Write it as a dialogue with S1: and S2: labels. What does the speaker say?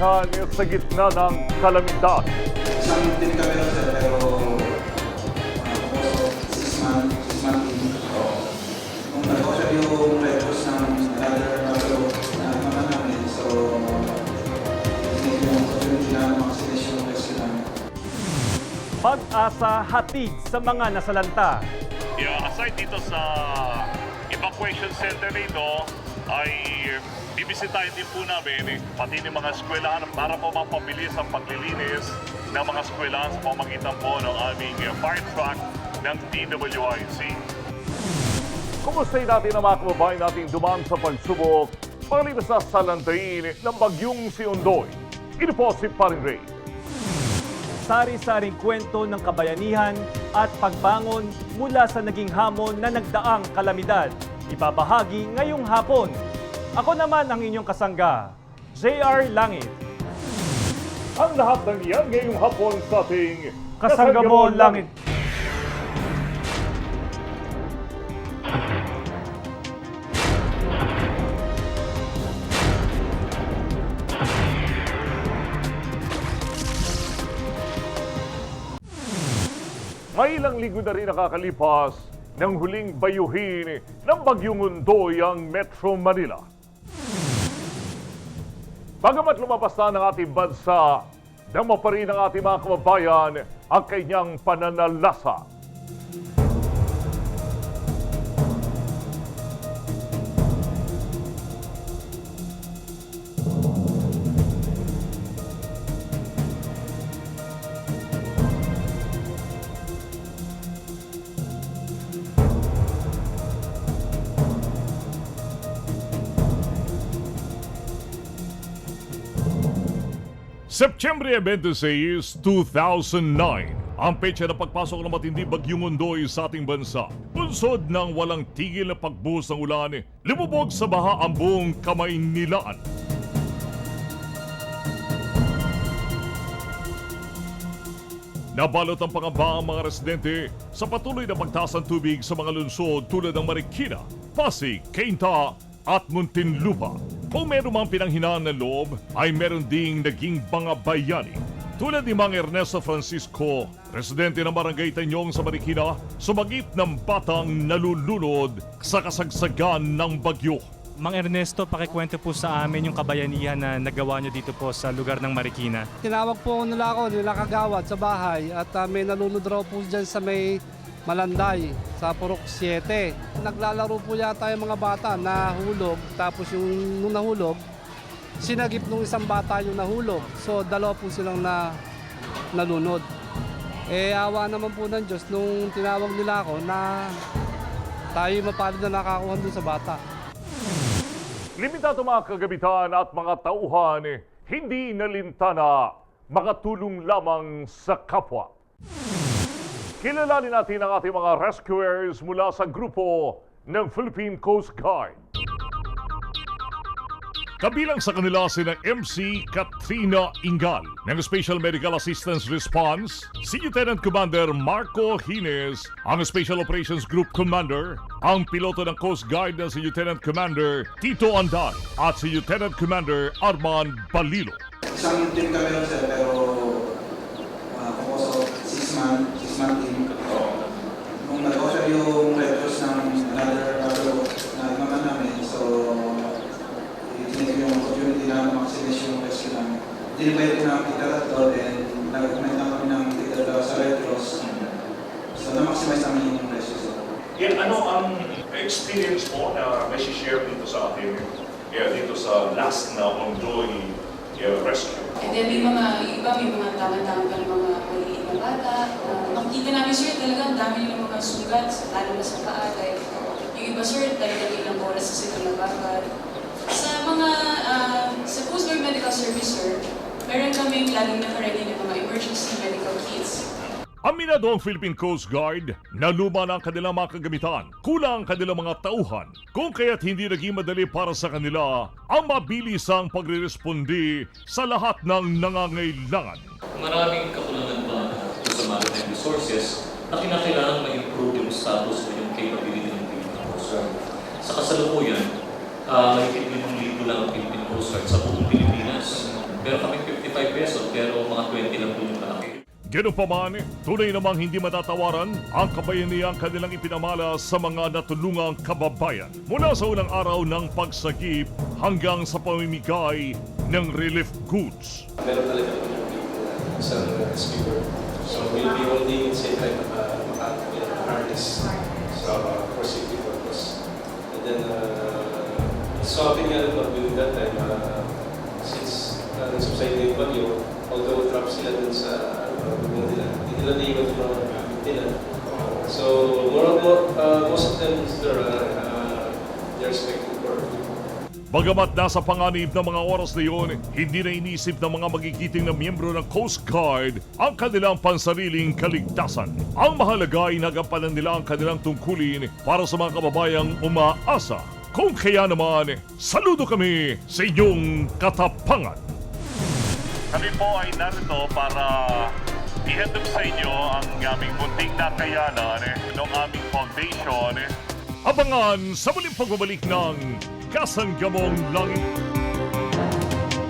S1: kapangyarihan sa gitna ng kalamidad.
S2: Isang din kami rin sir, pero six month in. Nung nag-offer yung Red Cross ng other na naman namin, so hindi yung opportunity na makasilis yung rescue namin.
S1: Pag-asa hatid sa mga nasalanta.
S3: Aside dito sa evacuation center nito, ay bibisitahin din po namin pati ng mga eskwelahan para po mapabilis ang paglilinis ng mga eskwelahan sa pamagitan po ng aming fire truck ng DWIC.
S1: Kumustahin natin ang mga kababayan nating dumaan sa pagsubok pagalitas sa salantain ng bagyong si Ondoy. Ito po si Paring Ray. Sari-saring kwento ng kabayanihan at pagbangon mula sa naging hamon na nagdaang kalamidad. Ibabahagi ngayong hapon. Ako naman ang inyong kasangga, JR Langit. Ang lahat ng iyan ngayong hapon sa ating Kasangga Mo Langit. May ilang linggo na rin nakakalipas nang huling bayuhin ng Bagyong Ondoy ang Metro Manila. Bagamat lumabas na ng ating bansa, dama pa rin ng ating mga kababayan ang kanyang pananalasa. September 26, 2009, ang petsa ng pagpasok ng matindi Bagyong Ondoy sa ating bansa. Bunsod ng walang tigil na pagbuhos ng ulan, lumubog sa baha ang buong Kamaynilaan. Nabalot ang pangamba ang mga residente sa patuloy na pagtaas ng tubig sa mga lungsod tulad ng Marikina, Pasig, Cainta at Muntinlupa. Kung meron mang pinanghinaan ng loob, ay meron ding naging mga bayani. Tulad ni Mang Ernesto Francisco, residente ng Barangay Tanyong sa Marikina, sumagip ng batang nalulunod sa kasagsagan ng bagyo.
S4: Mang Ernesto, pakikwento po sa amin yung kabayanihan na nagawa nyo dito po sa lugar ng Marikina.
S5: Tinawag po nila kagawad sa bahay at may nalunod raw po dyan sa may Malanday sa Purok 7. Naglalaro po yata yung mga bata na hulog, tapos yung nung nahulog, sinagip nung isang bata yung nahulog. So dalawa po silang nalunod. Awa naman po ng Diyos nung tinawag nila ako na tayo mapalad na nakakuha dun sa bata.
S1: Limitado mga kagamitan at mga tauhan, hindi nalintana, makatulong lamang sa kapwa. Kilalanin natin ang ating mga rescuers mula sa grupo ng Philippine Coast Guard. Kabilang sa kanila sina MC Katrina Ingal ng Special Medical Assistance Response, si Lieutenant Commander Marco Hines, ang Special Operations Group Commander, ang piloto ng Coast Guard na si Lieutenant Commander Tito Andan at si Lieutenant Commander Arman Balilo.
S2: Isang din kami rin sir, pero also six month in. Nung nag-offer yung Red Cross ng another na naman namin, so hindi yung opportunity na makasilis yung rescue namin. Dinibay ko na kita tatlo, then nag-comment na kami ng kita sa Red Cross. So na-maximize namin yung rescue. So,
S3: Yan, ano ang experience mo na may share dito sa atin, dito sa last na Ondoy rescue?
S6: And then may mga tama-tama pa ng mga maliit na bata. Makikita namin sir, talaga ang dami nilang mga sugat, lalo na sa paa. Like, yung iba sir, talaga ilang oras sa sila nabagad. Sa Coast Guard Medical Service sir, meron kaming laging nakaready ng mga emergency medical kits.
S1: Aminado ang Philippine Coast Guard na luma na ang kanilang mga kagamitan, kulang ang kanilang mga tauhan, kung kaya't hindi naging madali para sa kanila ang mabilisang pagre-respondi sa lahat ng nangangailangan.
S7: Maraming kakulangan pa sa maritime resources na kinakailangan ma-improve yung status o yung capability ng Philippine Coast Guard. Sa kasalukuyan, mahigit 5,000 lang ang Philippine Coast Guard sa buong Pilipinas. Pero kami 55 pesos, pero mga 20 lang po yung malaki.
S1: Ganun pa man, tunay namang hindi matatawaran ang kabayanihang kanilang ipinamala sa mga natulungang kababayan. Mula sa unang araw ng pagsagip hanggang sa pamimigay ng relief goods.
S8: Meron talaga po yung isang rescuer. So we'll be holding at the same time harness for safety purpose. And then, swapping nga rin during that time, since nagsubside yung bagyo, although trap sila dun sa hindi nila naiwan yung mga gamit nila. So most of them they're expecting for.
S1: Bagamat nasa panganib ng mga oras na iyon, hindi na inisip ng mga magigiting na miyembro ng Coast Guard ang kanilang pansariling kaligtasan. Ang mahalaga ay nagampanan nila ang kanilang tungkulin para sa mga kababayang umaasa. Kung kaya naman, saludo kami sa inyong katapangan.
S3: Kami po ay narito para ihatid sa inyo ang aming munting nakayanan ng aming foundation.
S1: Abangan sa muling pagbabalik ng Kasanggamong Langit.